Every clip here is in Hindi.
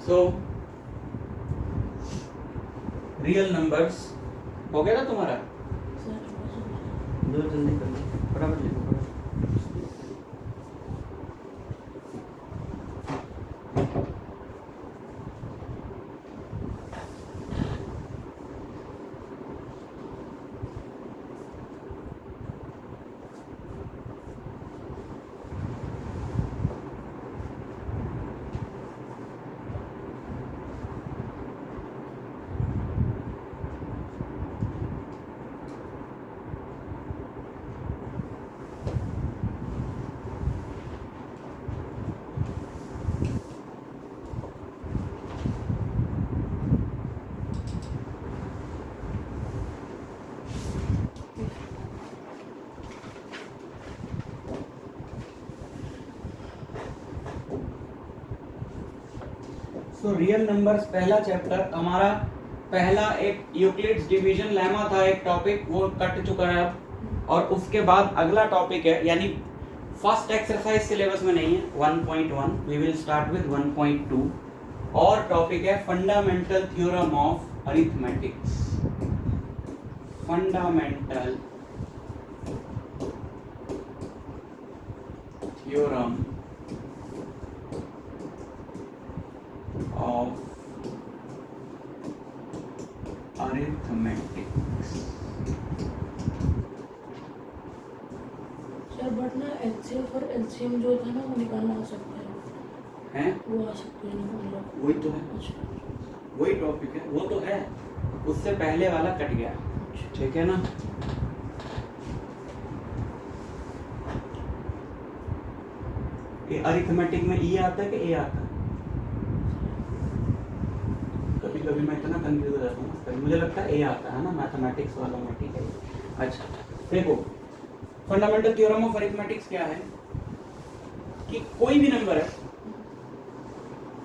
सो रियल नंबर्स हो गया ना तुम्हारा? जो जल्दी कर लो, फटाफट लिखो फटाफट। सो रियल नंबर्स पहला चैप्टर हमारा, पहला एक यूक्लिड्स डिवीजन लेमा था, एक टॉपिक वो कट चुका है अब, और उसके बाद अगला टॉपिक है, यानी फर्स्ट एक्सरसाइज सिलेबस में नहीं है 1.1, वी विल स्टार्ट विद 1.2, और टॉपिक है fundamental theorem of arithmetics. Fundamental theorem of arithmetics। Sir but ना एचसीएफ और एलसीएम जो था ना वो निकालना आ सकता है हैं? वो आ सकते हैं निकालना। वही तो है, अच्छा वही टॉपिक है, वो तो है, उससे पहले वाला कट गया, ठीक है ना। ये अरिथमेटिक में ई आता है कि ए आता है? कभी कभी मैं इतना कंफ्यूज हो जाता हूँ, मुझे लगता है ए आता है ना मैथमेटिक्स वालों में, ठीक है। अच्छा देखो, फंडामेंटल थ्योरम ऑफ अरिथमेटिक्स क्या है कि कोई भी नंबर है,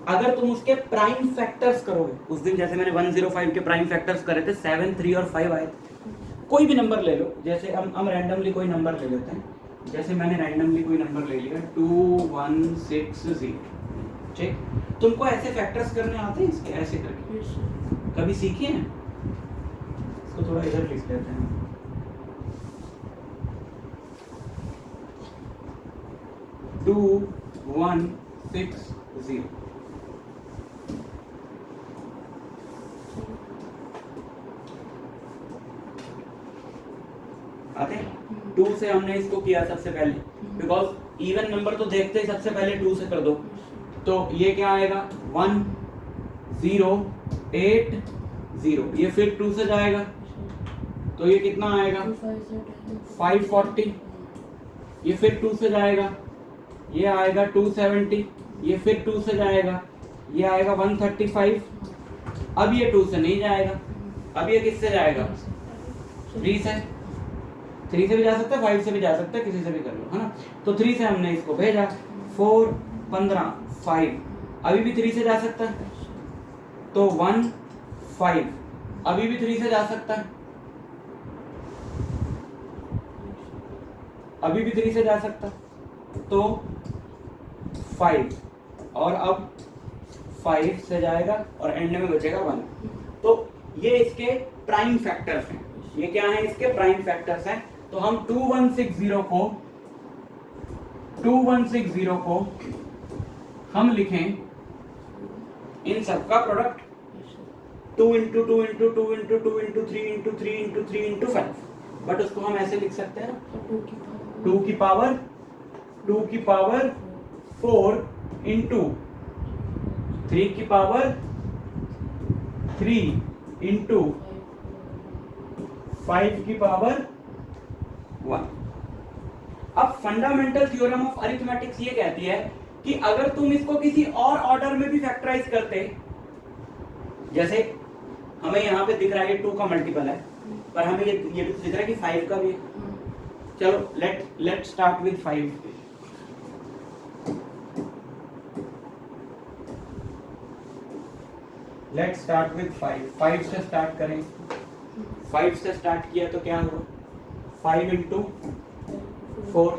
अगर तुम उसके प्राइम फैक्टर्स करोगे, उस दिन जैसे मैंने 105 के प्राइम फैक्टर्स करे थे, 7, 3 और 5 आए थे, कोई भी नंबर ले लो, जैसे हम रैंडमली कोई नंबर ले लेते हैं, जैसे मैंने रैंडमली कोई नंबर ले लिया 2160, ठीक, तुमको ऐसे फैक्टर्स करने आते हैं इसके, ऐसे करके कभी सीखे हैं? इसको थोड़ा इधर लिख लेते हैं, 2160 आते हैं। 2 से हमने इसको किया सबसे पहले, बिकॉज इवन नंबर तो देखते ही सबसे पहले 2 से कर दो, तो ये क्या आएगा 1080, ये फिर 2 से जाएगा तो ये कितना आएगा 540, ये फिर 2 से जाएगा, ये आएगा 270, ये फिर 2 से जाएगा, ये आएगा 135, अब ये 2 से नहीं जाएगा, अब ये किससे जाएगा 3 से, 3 से भी जा सकता है, 5 से भी जा सकता है, किसी से भी कर लो, है ना। तो 3 से हमने इसको भेजा, 4, 15, 5, अभी भी 3 से जा सकता है, तो 1, 5, अभी भी 3 से जा सकता है, अभी भी 3 से जा सकता है, तो 5, और अब 5 से जाएगा और एंड में बचेगा 1। तो ये इसके प्राइम फैक्टर्स हैं, ये क्या है इसके प्राइम फैक्टर्स हैं। तो हम 2160 को हम लिखें इन सबका product 2 into 2 into 2 into 2 into 3 into 3 into 3 into 5, but उसको हम ऐसे लिख सकते हैं ना 2 की पावर 4 into 3 की पावर 3 into 5 की पावर 1। अब फंडामेंटल थ्योरम ऑफ अरिथमेटिक्स ये कहती है कि अगर तुम इसको किसी और ऑर्डर में भी फैक्टराइज करते, जैसे हमें यहाँ पे दिख रहा है 2 का मल्टीपल है, पर हमें ये भी दिख रहा है कि 5 का भी है। चलो let start with 5। Let start with 5 से स्टार्ट करें, 5 से स्टार्ट किया तो क्या हुआ 5 into 4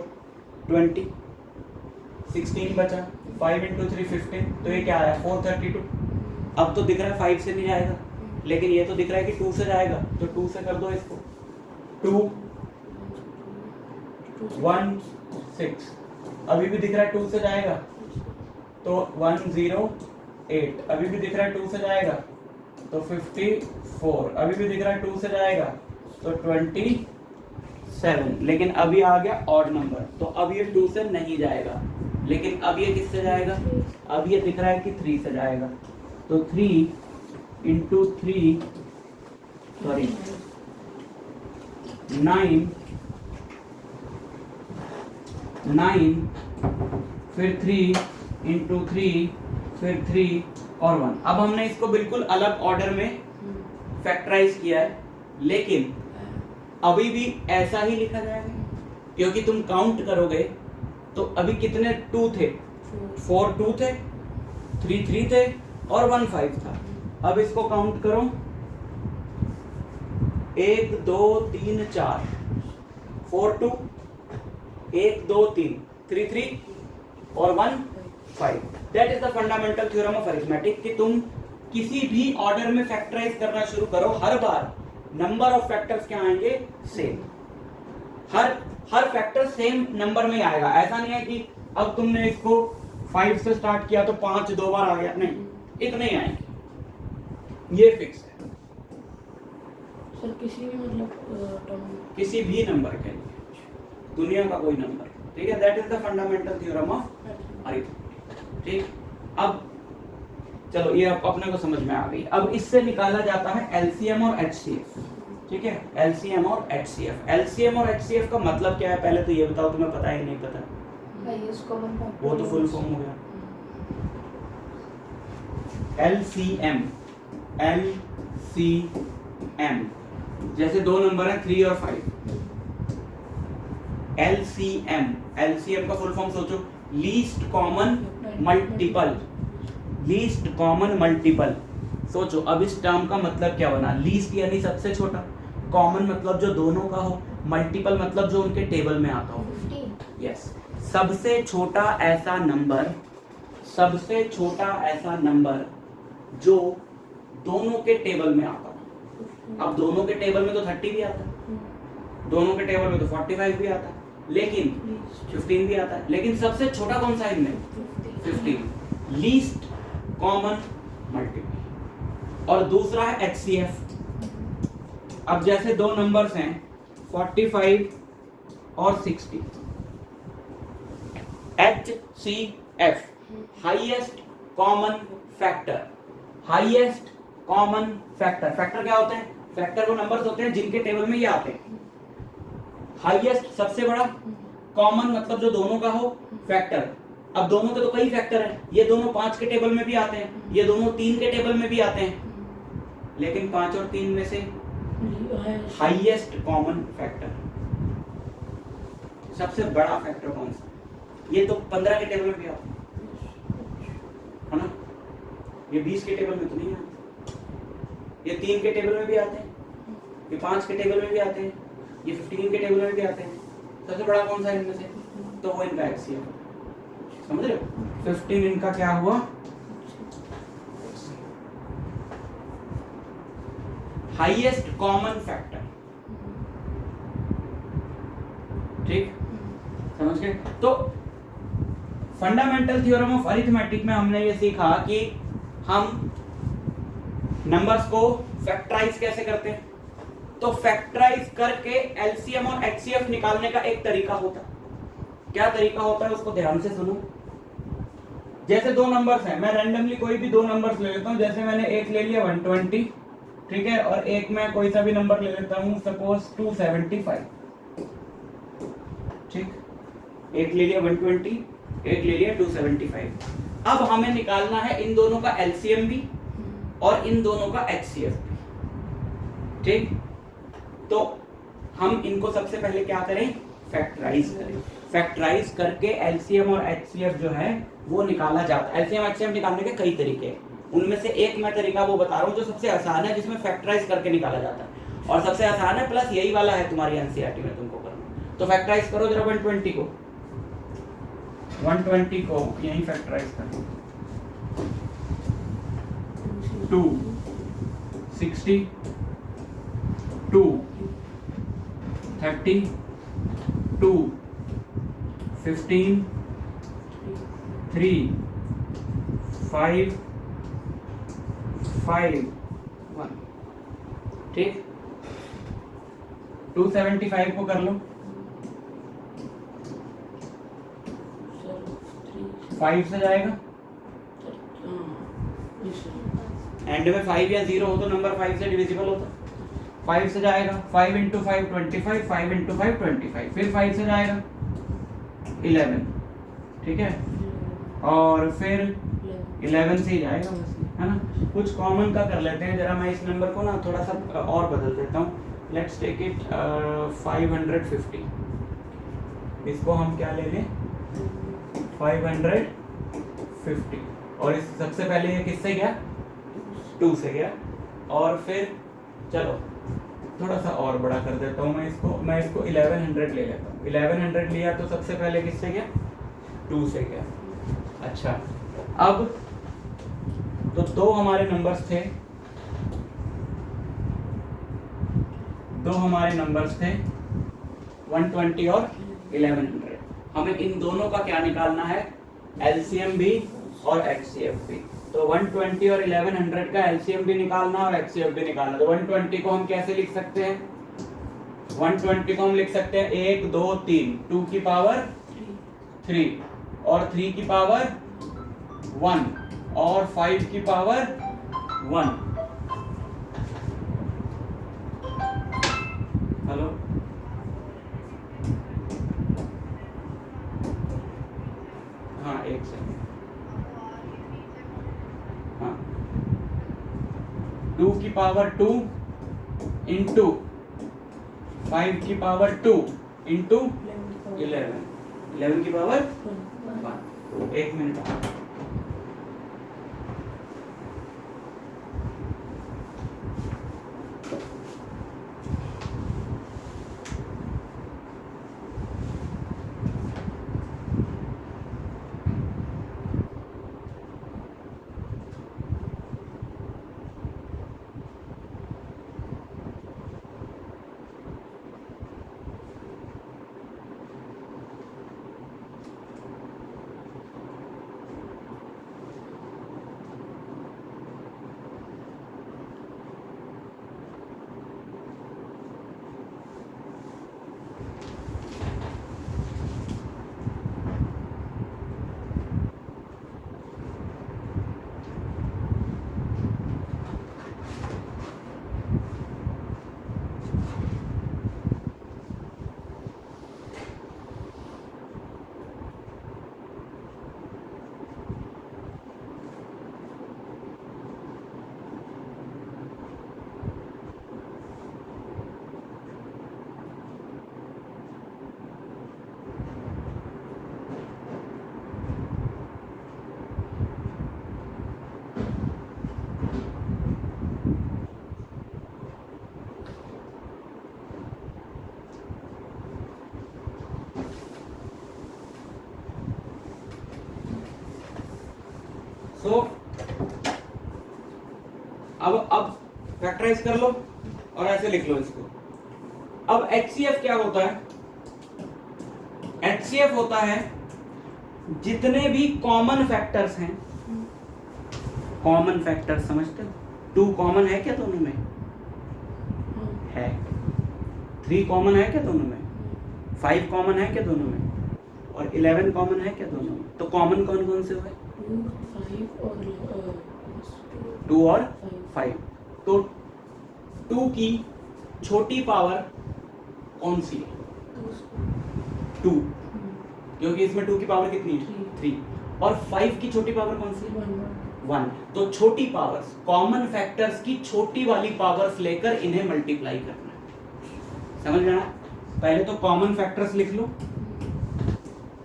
20, 16 बचा, 5 into 3 15, तो ये क्या आया 432। अब तो दिख रहा है 5 से नहीं जाएगा, लेकिन ये तो दिख रहा है कि 2 से जाएगा, तो 2 से कर दो इसको। 2 1 6, अभी भी दिख रहा है 2 से जाएगा, तो 108, अभी भी दिख रहा है 2 से जाएगा, तो 54, अभी भी दिख रहा है 2 से जाएगा, तो 27, लेकिन अभी आ गया ऑड नंबर, तो अब ये 2 से नहीं जाएगा, लेकिन अब ये किससे जाएगा, अब ये दिख रहा है कि 3 से जाएगा, तो 3 इंटू 3 सॉरी 9 फिर 3 इंटू 3 फिर 3 और 1। अब हमने इसको बिल्कुल अलग ऑर्डर में फैक्टराइज किया है, लेकिन अभी भी ऐसा ही लिखा जाएगा, क्योंकि तुम काउंट करोगे तो अभी कितने 2 थे, 4 2 थे, 3 3 थे और 1 5 था। अब इसको काउंट करो, 1 2 3 4 4 2 1 2 3 3 3 और 1 5। That is the fundamental theorem of arithmetic कि तुम किसी भी ऑर्डर में फैक्टराइज करना शुरू करो, हर बार नंबर ऑफ फैक्टर्स क्या आएंगे, सेम। हर फैक्टर सेम नंबर में आएगा। ऐसा नहीं है कि अब तुमने इसको 5 से स्टार्ट किया तो 5 2 बार आ गया, नहीं, इतने ही आएंगे, ये फिक्स है। सर किसी भी मतलब किसी भी नंबर के लिए, दुनिया का कोई नंबर, ठीक है। That is the fundamental theorem of arithmetic, ठीक। अब चलो ये अपने को समझ में आ गई। अब इससे निकाला जाता है एलसीएम और एचसीएफ, ठीक है। एलसीएम और एचसीएफ, एलसीएम और एचसीएफ का मतलब क्या है, पहले तो ये बताओ, तुम्हें पता है कि नहीं पता? वो तो फुल फॉर्म हो गया। एलसीएम, एलसीएम जैसे दो नंबर है 3 और 5, एलसीएम, एलसीएम का फुल फॉर्म सोचो, least common multiple, least common multiple. सोचो अब इस टर्म का मतलब क्या बना, लीस्ट यानी सबसे छोटा, कॉमन मतलब जो दोनों का हो, मल्टीपल मतलब जो उनके टेबल में आता हो। यस, सबसे छोटा ऐसा नंबर, सबसे छोटा ऐसा नंबर जो दोनों के टेबल में आता हो। अब दोनों के टेबल में तो 30 भी आता है, दोनों के टेबल में तो 45 भी आता है, लेकिन 15 भी आता है, लेकिन सबसे छोटा कौन सा है इनमें, 15, लीस्ट कॉमन मल्टीपल। और दूसरा है एचसीएफ। अब जैसे दो नंबर्स हैं 45 और 60, HCF highest common factor, highest common factor. Factor क्या होते हैं, फैक्टर वो नंबर्स होते हैं जिनके टेबल में ये आते हैं। हाईएस्ट सबसे बड़ा, कॉमन मतलब जो दोनों का हो, फैक्टर। अब दोनों के तो कई फैक्टर हैं, ये दोनों 5 के टेबल में भी आते हैं, ये दोनों 3 के टेबल में भी आते हैं, लेकिन 5 और 3 में से हाईएस्ट कॉमन फैक्टर, सबसे बड़ा फैक्टर कौन सा, ये तो 15 के टेबल में भी आता है ना, ये 20 के टेबल में तो नहीं आते, ये 3 के टेबल में भी आते हैं, ये 5 के टेबल में भी आते हैं, ये 15 के टेबल में भी आते हैं। सबसे बड़ा कौन सा है इनमें से, तो वो इनका एचसीएफ, समझ रहे हो। 15 इनका क्या हुआ, हाईएस्ट कॉमन फैक्टर, ठीक, समझ गए। तो फंडामेंटल थ्योरम ऑफ अरिथमेटिक में हमने ये सीखा कि हम नंबर्स को फैक्टराइज कैसे करते हैं। तो फैक्टराइज करके एलसीएम और एचसीएफ निकालने का एक तरीका होता है। क्या तरीका होता है उसको ध्यान से सुनो। जैसे दो नंबर्स हैं, मैं रैंडमली कोई भी दो नंबर्स ले लेता हूं, जैसे मैंने एक ले लिया 120, ठीक है, और एक मैं कोई सा भी नंबर ले लेता हूं, सपोज 275, ठीक, एक ले लिया 120, एक ले लिया 275। अब हमें निकालना है इन दोनों का एलसीएम भी और इन दोनों का एचसीएफ भी, ठीक। तो हम इनको सबसे पहले क्या करें, फैक्टराइज करें। फैक्टराइज करके एलसीएम और एचसीएफ जो है वो निकाला जाता है। एलसीएम एचसीएफ निकालने के कई तरीके हैं, उनमें से एक मैं तरीका वो बता रहा हूँ जो सबसे आसान है, जिसमें फैक्टराइज करके निकाला जाता है, और सबसे आसान है, प्लस यही वाला है तुम्हारी एनसीईआरटी में तुमको करना। तो फैक्टराइज करो जरा 120 को, 120 को यही फैक्टराइज करो। 2 60 2 30 2 15 3 5 5 1 ठीक। 275 को कर लो, 5 से जाएगा, एंड में 5 या 0 हो तो नंबर 5 से डिविजिबल होता, 5 से जाएगा, 5 इंटू 5 25, 5 इंटू 5 25, फिर 5 से जाएगा 11, ठीक है, और फिर 11 से ही जाएगा बस, है ना। कुछ कॉमन का कर लेते हैं जरा, मैं इस नंबर को ना थोड़ा सा और बदल देता हूँ, लेट्स टेक इट 550, इसको हम क्या ले लें 550, और इस सबसे पहले ये किससे गया 2 से गया, और फिर चलो थोड़ा सा और बड़ा कर देता हूँ मैं इसको 1100 ले लेता हूँ, 1100 लिया तो सबसे पहले किससे गया 2 से गया। अच्छा, अब तो 2 हमारे नंबर्स थे, 120 और 1100, हमें इन दोनों का क्या निकालना है, एलसीएम भी और एचसीएफ भी। तो 120 और 1100 का एलसीएम भी निकालना और एचसीएफ भी निकालना। तो 120 को हम कैसे लिख सकते हैं, 120 को हम लिख सकते हैं 1 2 3, 2 की पावर 3 और 3 की पावर 1 और 5 की पावर 1। हेलो, हाँ एक सेकंड, हाँ 2 की पावर 2 इंटू 5 की पावर 2 इंटू 11 की पावर 1। एक मिनट, तो अब फैक्टराइज कर लो और ऐसे लिख लो इसको। अब HCF क्या होता है, HCF होता है जितने भी कॉमन फैक्टर्स हैं, कॉमन फैक्टर्स समझते हो, 2 कॉमन है क्या दोनों में, है, 3 कॉमन है क्या दोनों में, 5 कॉमन है क्या दोनों में, और 11 कॉमन है क्या दोनों में। तो कॉमन कौन कौन से हुए, 2 और 5। तो 2 की छोटी पावर कौन सी है, 2, क्योंकि इसमें 2 की पावर कितनी है 3, और 5 की छोटी पावर कौन सी है 1। तो छोटी पावर्स, कॉमन फैक्टर्स की छोटी वाली पावर्स लेकर इन्हें मल्टीप्लाई करना है, समझ में आया। पहले तो कॉमन फैक्टर्स लिख लो,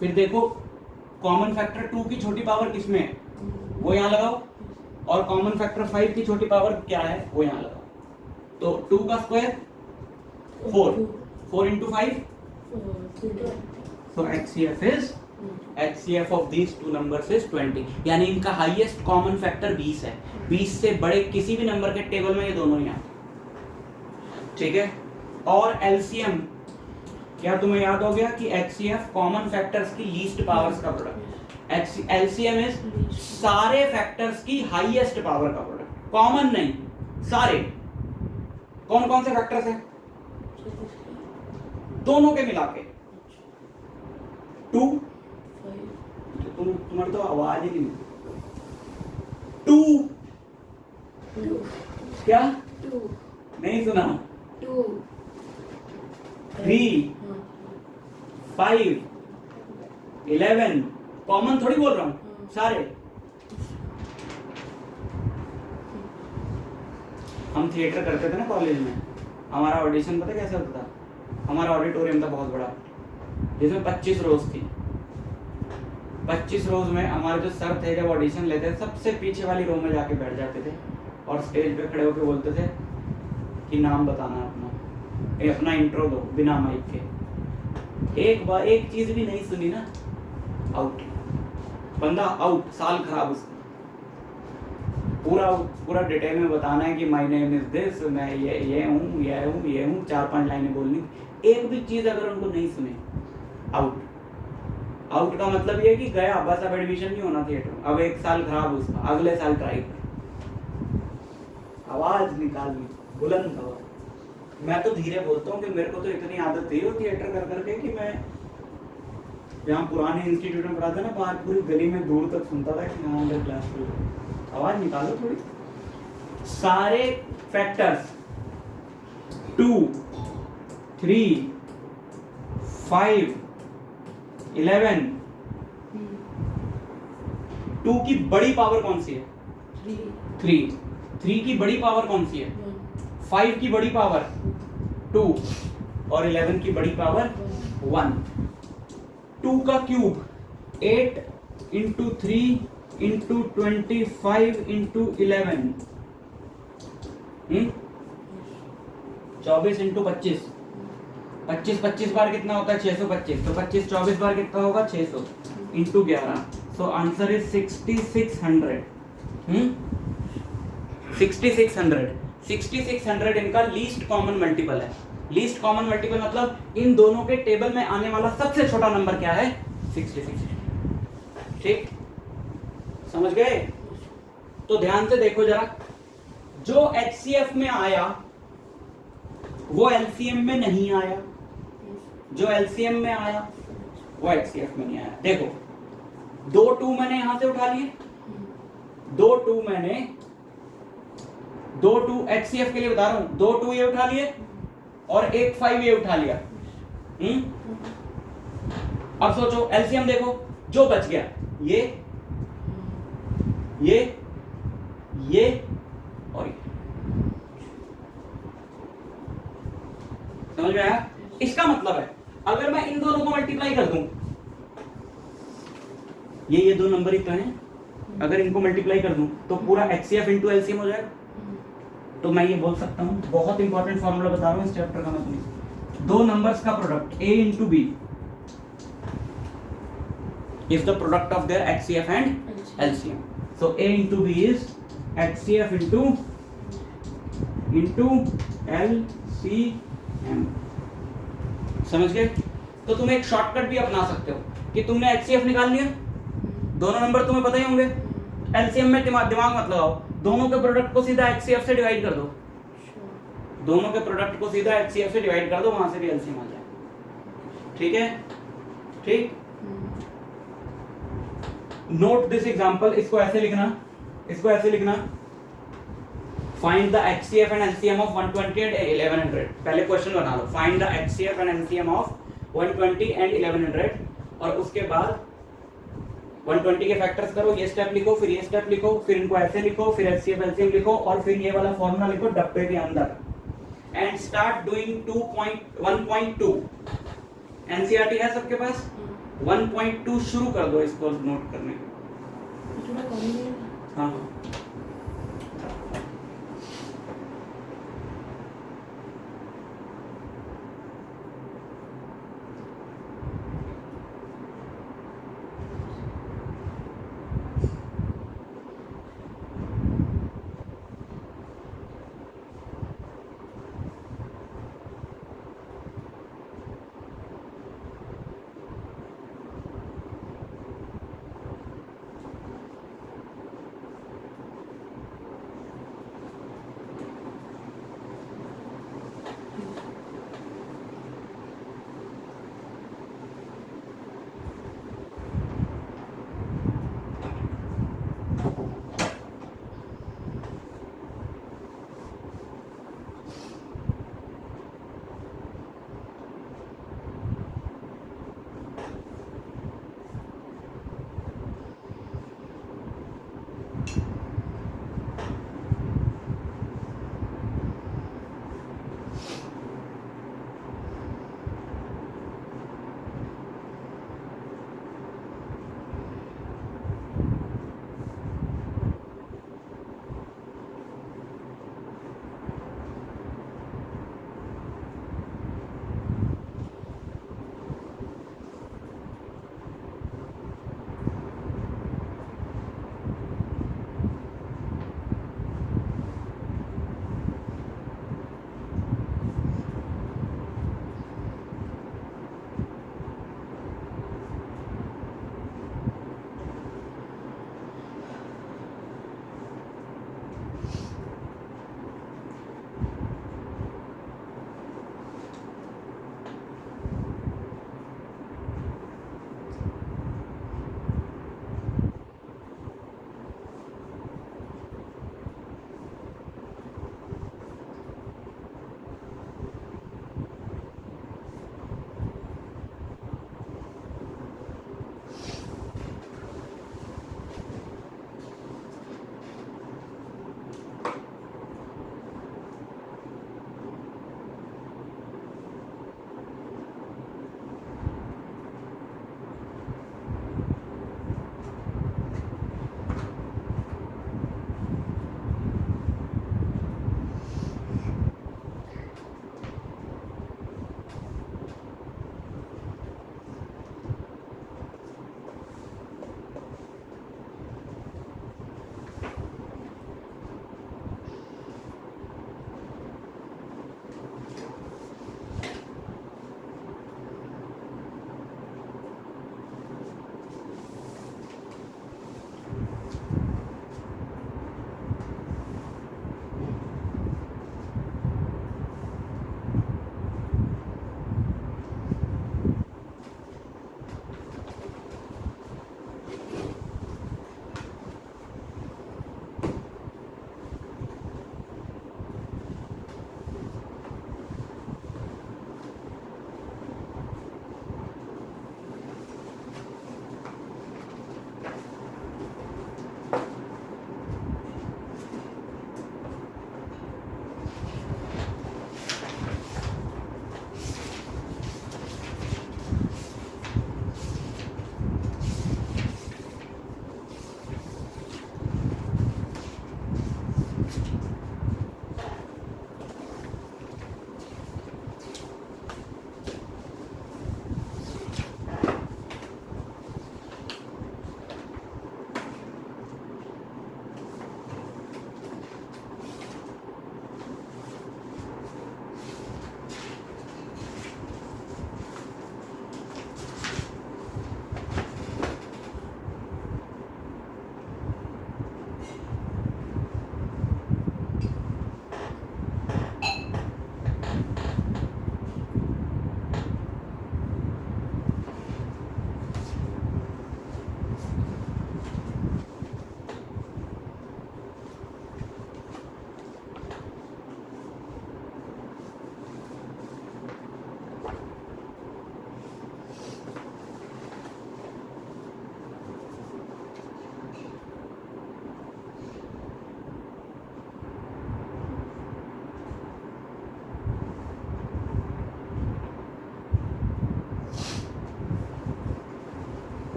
फिर देखो कॉमन फैक्टर 2 की छोटी पावर किसमें है, वो यहाँ लगाओ, और कॉमन फैक्टर 5 की छोटी पावर क्या है वो यहाँ लगाओ। तो 2 का square 4 into 5, so HCF is HCF of these two numbers is 20, यानी इनका हाईएस्ट कॉमन फैक्टर 20 है। 20 से बड़े किसी भी नंबर के टेबल में ये दोनों ही आते, ठीक है। और LCM, क्या तुम्हें याद हो गया कि HCF कॉमन फैक्टर्स की लीस्ट पावर्स का प्रोडक्ट, LCM इज सारे फैक्टर्स की हाईएस्ट पावर का प्रोडक्ट, कॉमन नहीं, सारे। कौन कौन से फैक्टर्स हैं? दोनों के मिला के 2, तुम्हारी तो आवाज ही नहीं, 2 क्या नहीं सुना? 3, 5, 11, कॉमन थोड़ी बोल रहा हूं, सारे। हम थिएटर करते थे ना कॉलेज में, हमारा ऑडिशन पता कैसा होता था? हमारा ऑडिटोरियम था बहुत बड़ा, जिसमें 25 रोज थी। 25 रोज में हमारे जो सर थे जब ऑडिशन लेते थे, सबसे पीछे वाली रो में जाके बैठ जाते थे और स्टेज पे खड़े होकर बोलते थे कि नाम बताना अपना, अपना इंट्रो दो बिना माइक के। एक बार एक चीज भी नहीं सुनी ना, आउट, बंदा आउट, साल खराब उसका। पूरा डिटेल में बताना है कि माय नेम इज दिस, मैं ये हूँ, 4-5 लाइनें बोलनी। एक भी चीज अगर उनको नहीं सुने, आउट। आउट का मतलब ये कि गया, बस अब एडमिशन नहीं होना थिएटर में, अब 1 साल खराब उसका, अगले साल ट्राई कर। आवाज निकालनी बुलंद आवाज। मैं तो धीरे बोलता हूँ कि मेरे को तो इतनी आदत थी वो थिएटर कर करके कि मैं जहाँ पुराने इंस्टीट्यूट में पढ़ा था ना, बाहर पूरी गली में दूर तक सुनता था कि हाँ अंदर क्लास में आवाज निकालो थोड़ी। सारे फैक्टर्स 2, 3, 5, 11, 2 की बड़ी पावर कौन सी है? 3 की बड़ी पावर कौन सी है? 5 की बड़ी पावर 2 और 11 की बड़ी पावर 1। 2 का cube 8 into 3 into 25 into 11, 24 into 25, 25 बार कितना होता है? 625। तो 25 24 बार कितना होगा? 600 इंटू 11। So answer is 6600। 6600 इनका लीस्ट कॉमन मल्टीपल है। लीस्ट कॉमन मल्टीपल मतलब इन दोनों के टेबल में आने वाला सबसे छोटा नंबर क्या है? 66। ठीक, समझ गए? तो ध्यान से देखो जरा, जो HCF में आया वो LCM में नहीं आया, जो LCM में आया वो HCF में नहीं आया। देखो 2 2 मैंने यहां से उठा लिए, 2 2 मैंने 2 2 HCF के लिए बता रहा हूं, 2 2 ये उठा लिए और 1 5 ये उठा लिया। अब सोचो LCM देखो, जो बच गया ये और ये। समझ में आया? इसका मतलब है अगर मैं इन दोनों को मल्टीप्लाई कर दूं, ये 2 नंबर ही तो हैं, अगर इनको मल्टीप्लाई कर दूं तो पूरा HCF इंटू LCM हो जाएगा। तो मैं ये बोल सकता हूं, बहुत इंपॉर्टेंट फॉर्मूला बता रहा हूं इस चैप्टर का मैं तुम्हें, 2 नंबर्स का product A into B is the product of their HCF and LCM. So A into B is HCF into LCM. समझ गए? तो तुम एक शॉर्टकट भी अपना सकते हो कि तुमने HCF निकाल लिया, दोनों नंबर तुम्हें पता ही होंगे, LCM में दिमाग मत लगाओ, दोनों के प्रोडक्ट को सीधा HCF से डिवाइड कर दो, दोनों के प्रोडक्ट को सीधा HCF से डिवाइड कर दो, वहां से भी LCM आ जाए। ठीक है? ठीक, नोट दिस एग्जांपल, इसको ऐसे लिखना, find the HCF and LCM of 120 and 1100। पहले क्वेश्चन बना लो, find the HCF and LCM of 120 and 1100, और उसके बाद 120 के फैक्टर्स करो, ये स्टेप लिखो, फिर ये स्टेप लिखो, फिर इनको ऐसे लिखो, फिर HCF LCM लिखो, और फिर ये वाला फॉर्मूला लिखो डब्बे के अंदर, एंड स्टार्ट डूइंग 1.2। NCERT है सबके पास? 1.2 शुरू कर दो इसको नोट करने के। हाँ,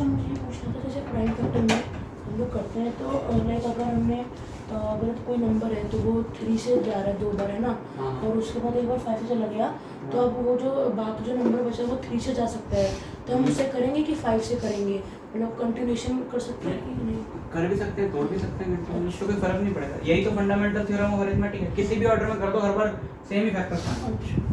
अच्छा मुझे ये पूछना था, जैसे प्राइम फैक्टर में हम लोग करते हैं तो लाइक अगर हमने अगर कोई नंबर है तो वो 3 से जा रहा है 2 बार, है ना, हाँ। और उसके बाद एक बार 5 से चला गया, तो अब वो जो बाकी जो नंबर बचा वो 3 से जा सकता है, तो हम उससे करेंगे कि 5 से करेंगे, मतलब कंटिन्यूशन कर सकते हैं कि नहीं? कर भी सकते हैं, तोड़ भी सकते हैं, उसको कोई फर्क नहीं पड़ेगा। यही तो फंडामेंटल थ्योरम ऑफ अरिथमेटिक है, किसी भी ऑर्डर में कर दो हर बार सेम ही फैक्टर्स आएंगे। अच्छा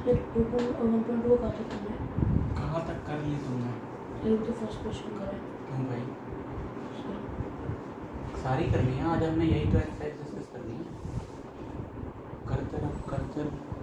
लाइक 1.2 को कहा था तुमने, कहाँ तक कर ली तुमने? एक तो फर्स्ट क्वेश्चन करा है। क्यों भाई? सारी करनी है आज हमने, यही तो एक्सरसाइज डिस्कस करनी है। करते रहो